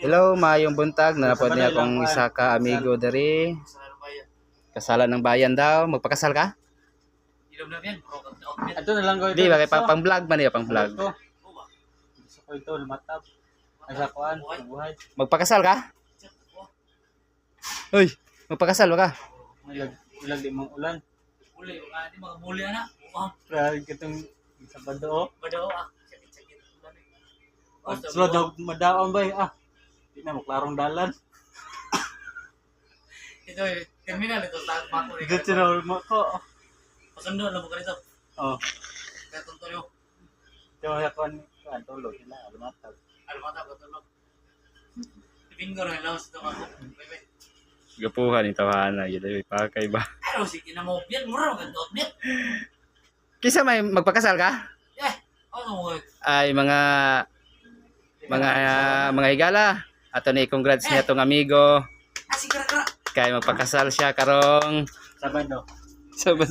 Hello, maayong buntag. Nanapod niya akong isa ka amigo diri. Kasalan ng bayan daw. Magpakasal ka? Ito na lang ko ito. Di, bakit pang vlog man niya, pang vlog. Gusto ko ito, lumatap. Ay sa kuan, buhay. Magpakasal ka? Uy, magpakasal ka? Ilag di mong ulan. Uli, di mga muli na. Kaya kitong sa bado. Badaw sakit-sakit ulan eh. Slow daw madaon ba? Di na maklarong dalan. Ito eh, terminal ito sa mako eh. Dito na mo ko. Pasundo na mo ka dito. Oh. Kaya tuntuyo. Ito ya kuan tulo sila, lumatap. Almata ko tulog. Bingo na laos ito ako. Bye. Gapuhan ito hana, yun ay pakay ba? Pero sige na mo, yan mura ka dot net. Kisa may magpakasal ka? Ano mo? Ay mga higala. Ato ni congrats niya tong amigo. Sige ra. Kay magpakasal siya karong Sabado. Sabado.